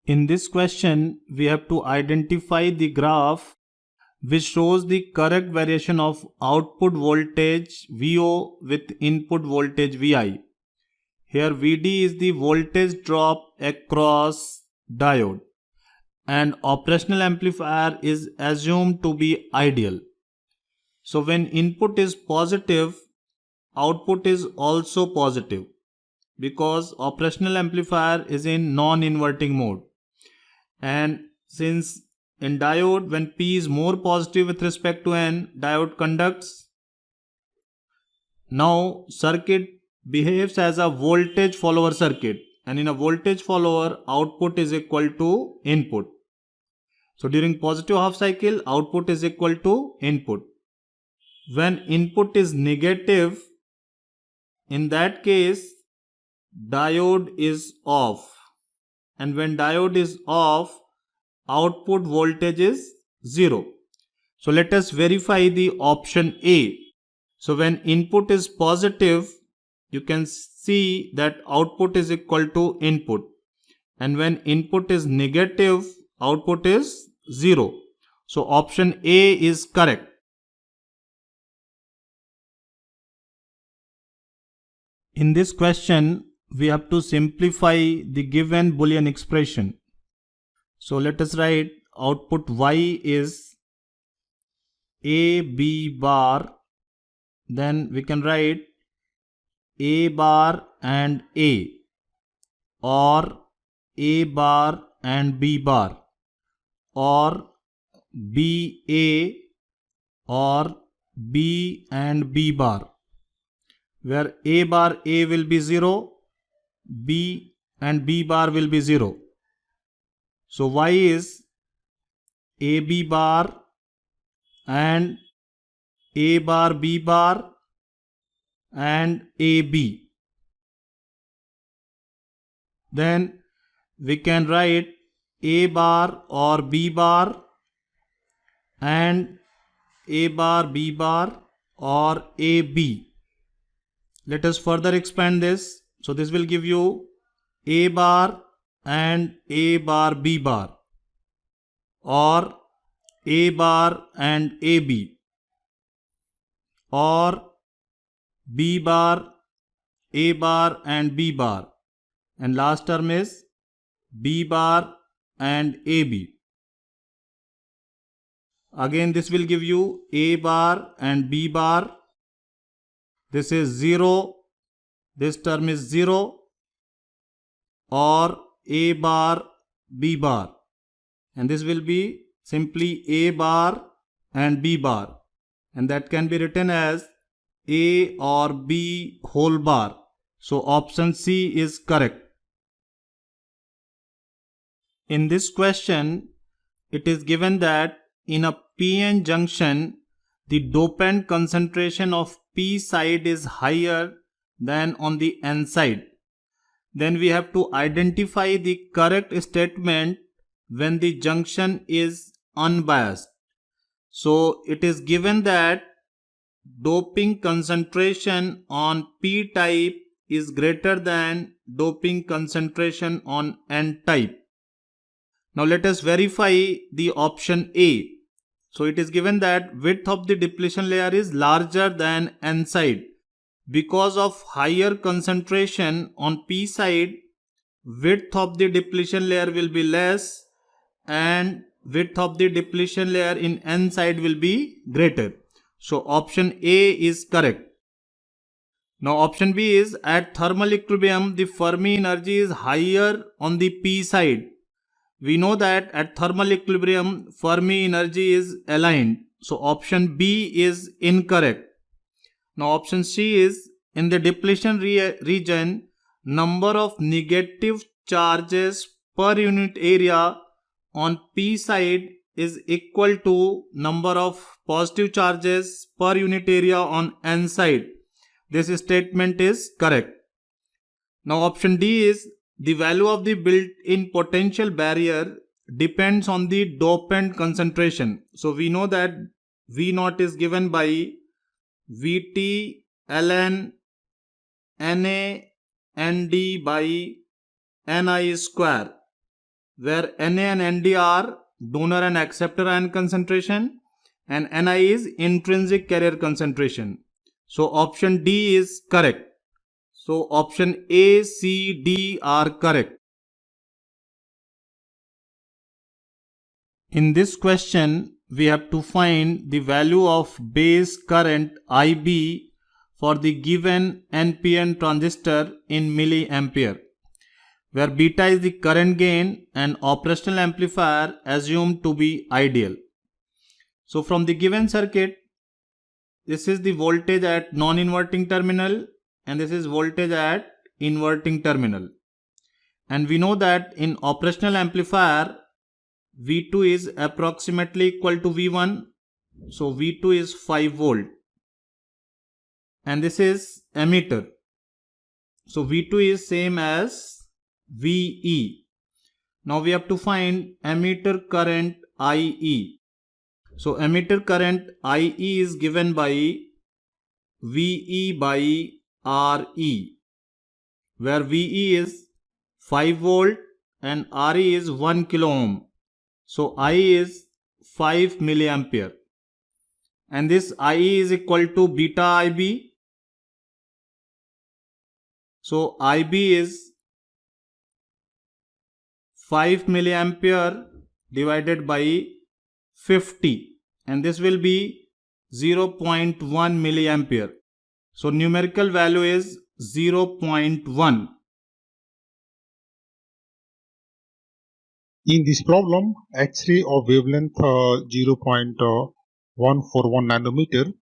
In this question, we have to identify the graph which shows the correct variation of output voltage VO with input voltage VI. Here VD is the voltage drop across diode and operational amplifier is assumed to be ideal. So when input is positive, output is also positive because operational amplifier is in non-inverting mode. And since in diode, when P is more positive with respect to N, diode conducts. Now circuit behaves as a voltage follower circuit, and in a voltage follower, output is equal to input. So during positive half cycle, output is equal to input. When input is negative, in that case, diode is off. And when diode is off, output voltage is 0. So let us verify the option A. So when input is positive, you can see that output is equal to input. And when input is negative, output is 0. So option A is correct. In this question, we have to simplify the given Boolean expression. So let us write output Y is A B bar. Then we can write A bar and A, or A bar and B bar, or B A or B and B bar, where A bar A will be 0, B and B bar will be 0. So Y is AB bar and A bar B bar and AB. Then we can write A bar or B bar and A bar B bar or AB. Let us further expand this. So this will give you A bar and A bar B bar, or A bar and AB, or B bar, A bar and B bar, and last term is B bar and AB. Again this will give you A bar and B bar. This is 0, this term is 0, or A bar B bar, and this will be simply A bar and B bar, and that can be written as A or B whole bar. So option C is correct. In this question, it is given that in a PN junction, the dopant concentration of P side is higher than on the N side. Then we have to identify the correct statement when the junction is unbiased. So it is given that doping concentration on P type is greater than doping concentration on N type. Now let us verify the option A. So it is given that width of the depletion layer is larger than N side. Because of higher concentration on P side, width of the depletion layer will be less and width of the depletion layer in N side will be greater. So option A is correct. Now option B is at thermal equilibrium the Fermi energy is higher on the P side. We know that at thermal equilibrium Fermi energy is aligned. So option B is incorrect. Now option C is in the depletion region, number of negative charges per unit area on P side is equal to number of positive charges per unit area on N side. This statement is correct. Now option D is the value of the built-in potential barrier depends on the dopant concentration. So we know that V0 is given by Vt ln Na Nd by Ni square. where Na and Nd are donor and acceptor ion concentration and Ni is intrinsic carrier concentration. So option D is correct. So option A, C, D are correct. In this question, we have to find the value of base current IB for the given NPN transistor in milliampere, where beta is the current gain and operational amplifier assumed to be ideal. So from the given circuit, this is the voltage at non-inverting terminal and this is voltage at inverting terminal. And we know that in operational amplifier, V2 is approximately equal to V1. So V2 is 5 volt. And this is emitter. So V2 is same as VE. Now we have to find emitter current IE. So emitter current IE is given by VE by RE, where VE is 5 volt and RE is 1 kilo ohm. So I is 5 milliampere. And this IE is equal to beta IB. So IB is 5 milliampere divided by 50. And this will be 0.1 milliampere. So numerical value is 0.1. In this problem, X-ray of wavelength 0.141 nanometer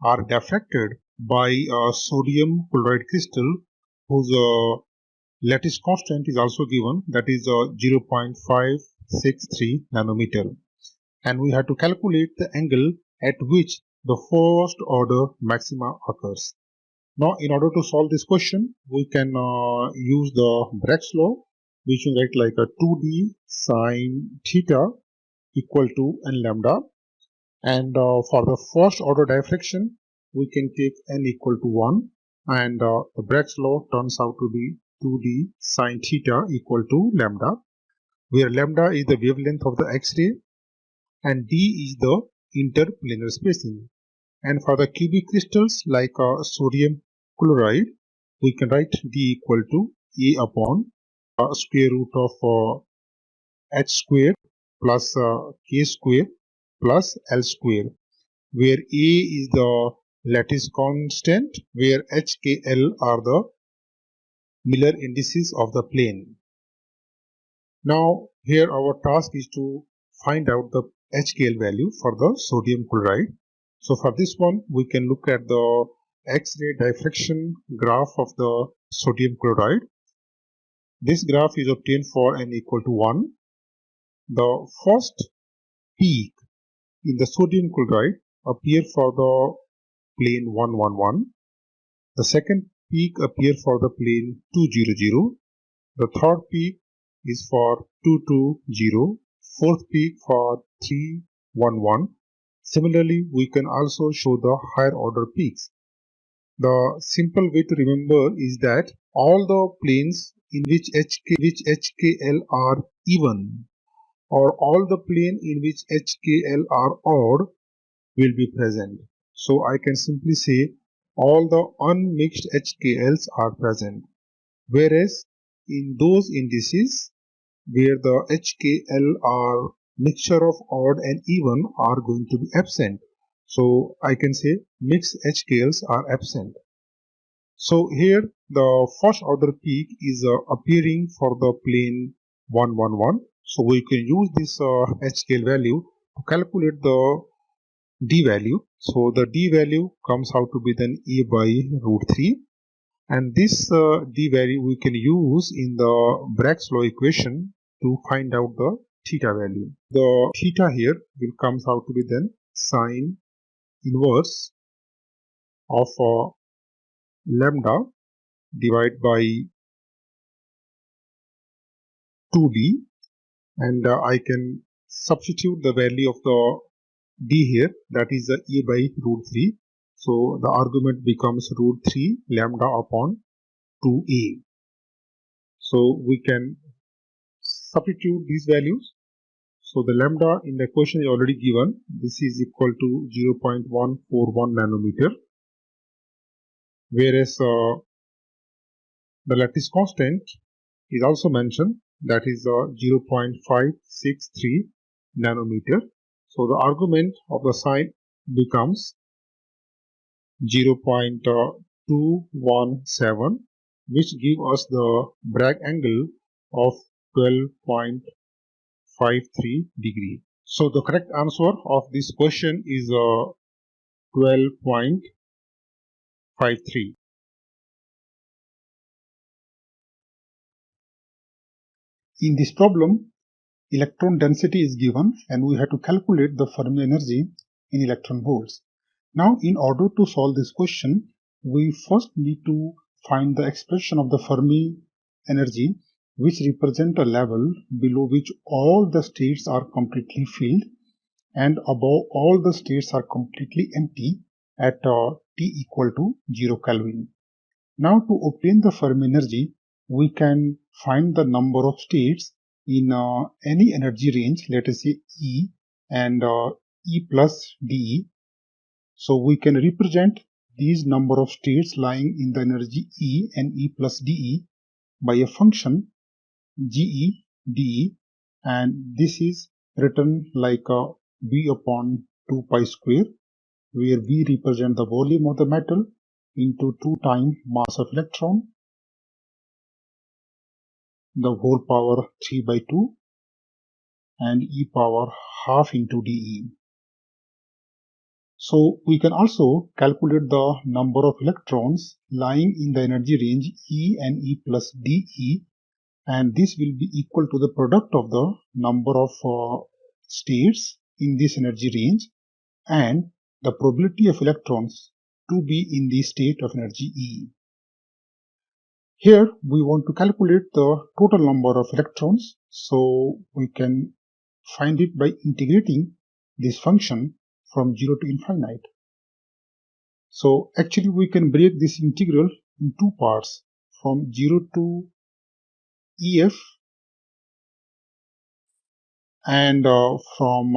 are diffracted by a sodium chloride crystal whose lattice constant is also given, that is 0.563 nanometer. And we have to calculate the angle at which the first order maxima occurs. Now, in order to solve this question, we can use the Bragg's law, which we write like a 2d sine theta equal to n lambda. And for the first order diffraction, we can take n equal to 1. And the Bragg's law turns out to be 2d sine theta equal to lambda, where lambda is the wavelength of the X-ray and d is the interplanar spacing. And for the cubic crystals like sodium chloride, we can write d equal to a upon square root of h square plus k square plus l square, where a is the lattice constant, where h, k, l are the Miller indices of the plane. Now here our task is to find out the HKL value for the sodium chloride. So for this one, we can look at the X-ray diffraction graph of the sodium chloride. This graph is obtained for n equal to 1. The first peak in the sodium chloride appear for the plane 111. The second peak appear for the plane 200. The third peak is for 220. Fourth peak for 311. Similarly, we can also show the higher order peaks. The simple way to remember is that all the planes in which HKL are even, or all the plane in which HKL are odd, will be present. So I can simply say all the unmixed HKLs are present, whereas in those indices where the HKL are mixture of odd and even are going to be absent. So I can say mixed HKLs are absent. So here the first order peak is appearing for the plane 111. So we can use this HKL value to calculate the D value. So the D value comes out to be then A by root 3. And this D value we can use in the Bragg's law equation to find out the theta value. The theta here will comes out to be then sine inverse of lambda divided by 2d, and I can substitute the value of the d here, that is a by root 3. So the argument becomes root 3 lambda upon 2a. So we can substitute these values. So the lambda in the equation is already given. This is equal to 0.141 nanometer, whereas the lattice constant is also mentioned, that is 0.563 nanometer. So the argument of the sign becomes 0.217, which give us the Bragg angle of 12.53 degree. So the correct answer of this question is 12.53. In this problem, electron density is given and we have to calculate the Fermi energy in electron volts. Now, in order to solve this question, we first need to find the expression of the Fermi energy, which represent a level below which all the states are completely filled and above all the states are completely empty at T equal to 0 Kelvin. Now, to obtain the Fermi energy, we can find the number of states in any energy range, let us say E and E plus dE. So we can represent these number of states lying in the energy E and E plus dE by a function GE dE, and this is written like V upon 2 pi square, where V represent the volume of the metal into 2 times mass of electron, the whole power 3 by 2 and e power half into dE. So we can also calculate the number of electrons lying in the energy range E and E plus dE, and this will be equal to the product of the number of states in this energy range and the probability of electrons to be in the state of energy E. Here we want to calculate the total number of electrons, so we can find it by integrating this function from 0 to infinite. So actually we can break this integral in two parts, from 0 to EF and from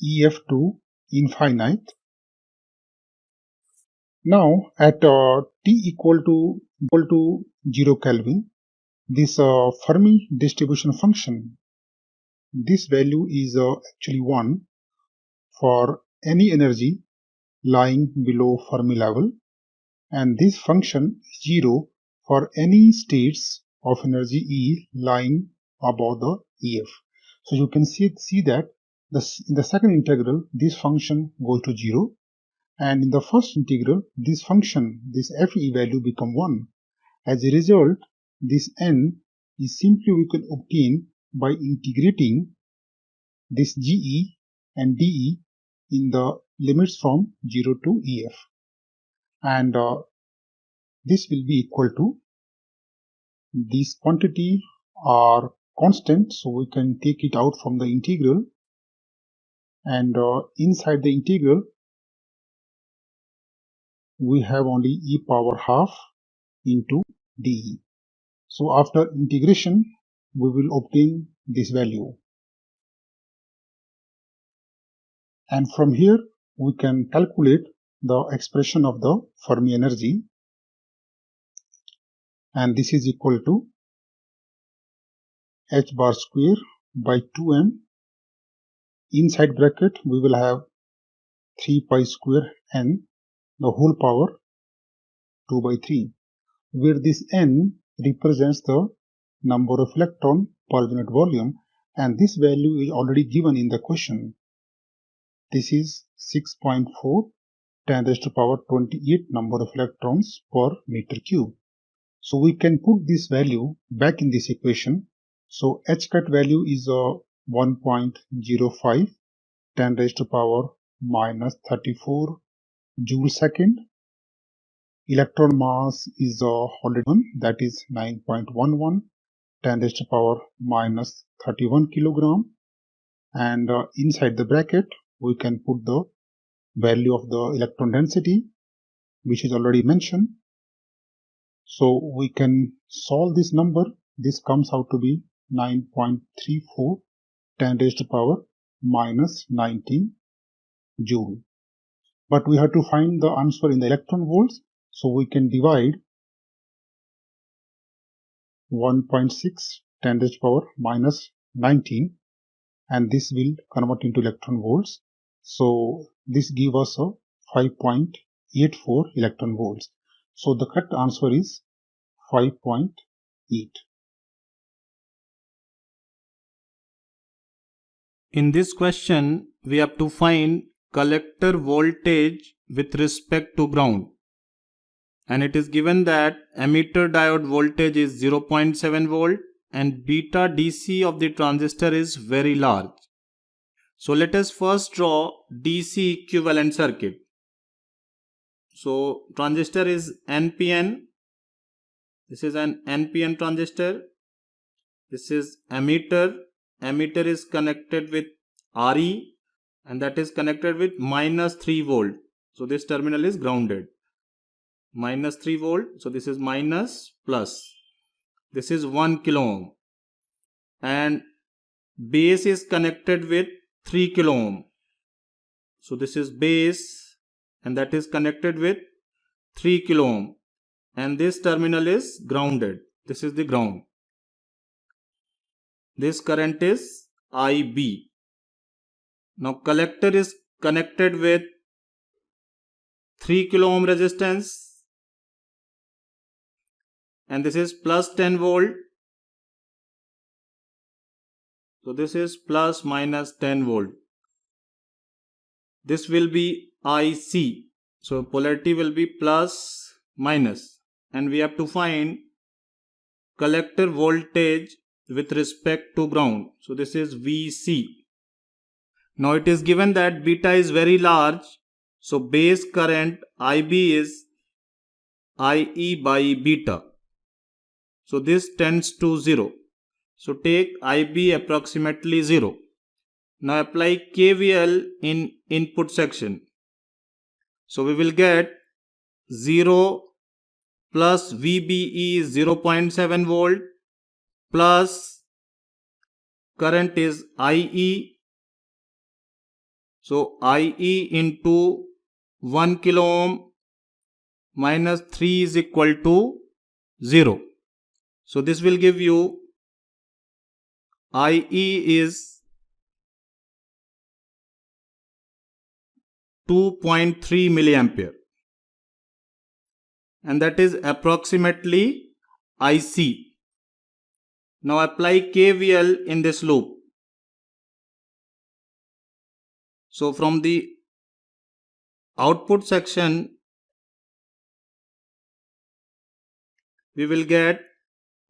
EF to infinite. Now at T equal to 0 Kelvin, this Fermi distribution function, this value is actually 1 for any energy lying below Fermi level, and this function is 0 for any states of energy E lying above the EF. So you can see that in the second integral this function goes to 0, and in the first integral this function, this Fe value become 1. As a result, this n is simply we can obtain by integrating this GE and DE in the limits from 0 to EF, and this will be equal to, these quantity are constant, so we can take it out from the integral, and inside the integral we have only e power half into dE. So after integration we will obtain this value, and from here we can calculate the expression of the Fermi energy, and this is equal to h bar square by 2m. Inside bracket we will have 3 pi square n, the whole power 2 by 3, where this n represents the number of electron per unit volume, and this value is already given in the question. This is 6.4 10 raised to power 28 number of electrons per meter cube. So we can put this value back in this equation. So h cut value is 1.05 10 raised to power minus 34 joule second. Electron mass is already one, that is 9.11 10 raised to power minus 31 kilogram, and inside the bracket we can put the value of the electron density, which is already mentioned. So we can solve this number. This comes out to be 9.34 10 raised to power minus 19 joule. But we have to find the answer in the electron volts, so we can divide 1.6 10 raised to power minus 19, and this will convert into electron volts. So this gives us a 5.84 electron volts. So the correct answer is 5.8. In this question, we have to find collector voltage with respect to ground. And it is given that emitter diode voltage is 0.7 volt and beta DC of the transistor is very large. So let us first draw DC equivalent circuit. So transistor is NPN. This is an NPN transistor. This is emitter. Emitter is connected with RE and that is connected with minus 3 volt. So this terminal is grounded. Minus 3 volt. So this is minus plus. This is 1 kilo ohm. And base is connected with 3 kilo ohm. So this is base and that is connected with 3 kilo ohm. And this terminal is grounded. This is the ground. This current is IB. Now collector is connected with 3 kilo ohm resistance and this is plus 10 volt. So this is plus minus 10 volt. This will be IC. So polarity will be plus minus and we have to find collector voltage with respect to ground. So this is VC. Now it is given that beta is very large. So base current IB is IE by beta. So this tends to 0. So take IB approximately 0. Now apply KVL in input section. So we will get 0 plus VBE is 0.7 volt plus current is IE. So IE into 1 kilo ohm minus 3 is equal to 0. So this will give you IE is 2.3 milliampere and that is approximately IC. Now apply KVL in this loop. So from the output section we will get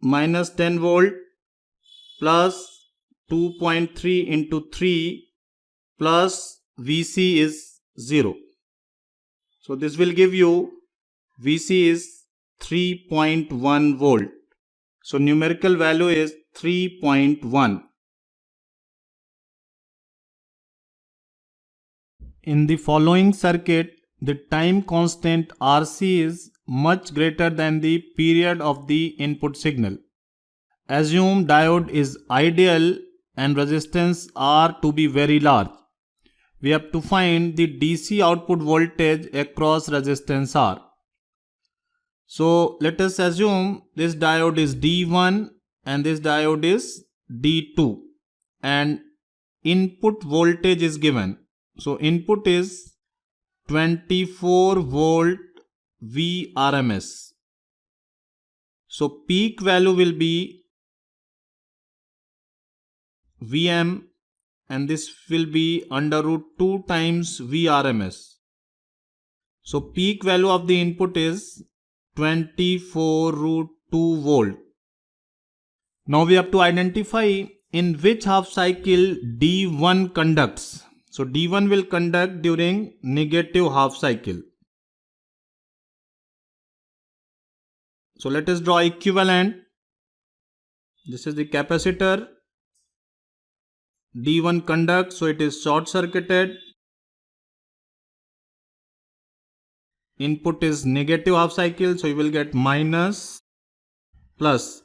minus 10 volt plus 2.3 into 3 plus VC is 0. So this will give you VC is 3.1 volt. So numerical value is 3.1. In the following circuit, the time constant RC is much greater than the period of the input signal. Assume diode is ideal and resistance R to be very large. We have to find the DC output voltage across resistance R. So let us assume this diode is D1 and this diode is D2 and input voltage is given. So input is 24 volt VRMS. So peak value will be Vm and this will be under root 2 times VRMS. So peak value of the input is 24 root 2 volt. Now we have to identify in which half cycle D1 conducts. So D1 will conduct during negative half cycle. So let us draw equivalent. This is the capacitor. D1 conducts, so it is short circuited. Input is negative half cycle, so you will get minus plus.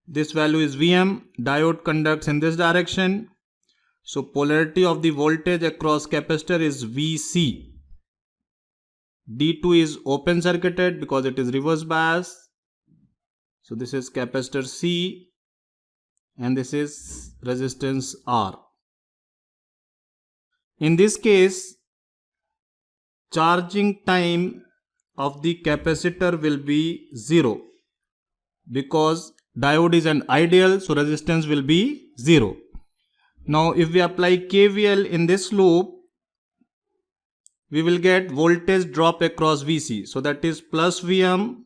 This value is Vm. Diode conducts in this direction. So polarity of the voltage across capacitor is Vc. D2 is open circuited because it is reverse bias. So this is capacitor C and this is resistance R. In this case, charging time of the capacitor will be 0 because diode is an ideal, so resistance will be 0. Now if we apply KVL in this loop, we will get voltage drop across Vc. So that is plus Vm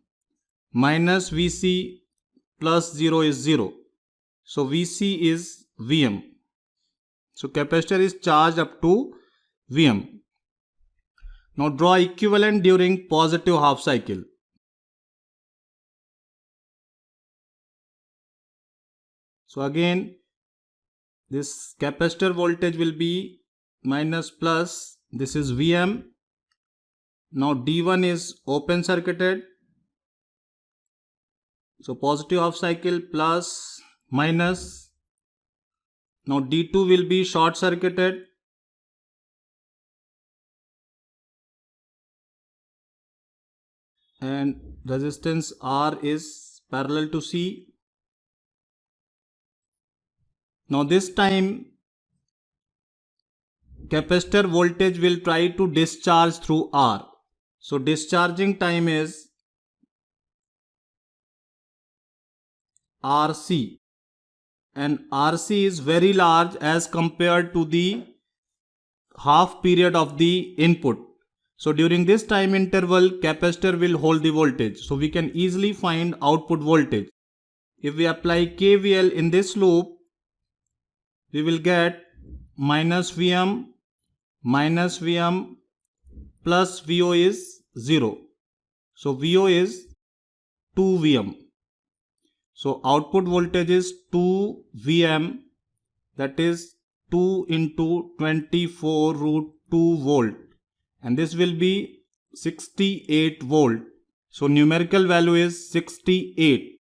minus Vc plus 0 is 0. So Vc is Vm. So capacitor is charged up to Vm. Now draw equivalent during positive half cycle. So again, this capacitor voltage will be minus plus. This is Vm. Now D1 is open circuited. So positive half cycle plus minus. Now D2 will be short circuited. And resistance R is parallel to C. Now this time capacitor voltage will try to discharge through R. So discharging time is RC, and RC is very large as compared to the half period of the input. So during this time interval, capacitor will hold the voltage. So we can easily find output voltage. If we apply KVL in this loop, we will get minus Vm plus Vo is 0. So Vo is 2 Vm. So output voltage is 2 Vm, that is 2 into 24 root 2 volt, and this will be 68 volt. So numerical value is 68.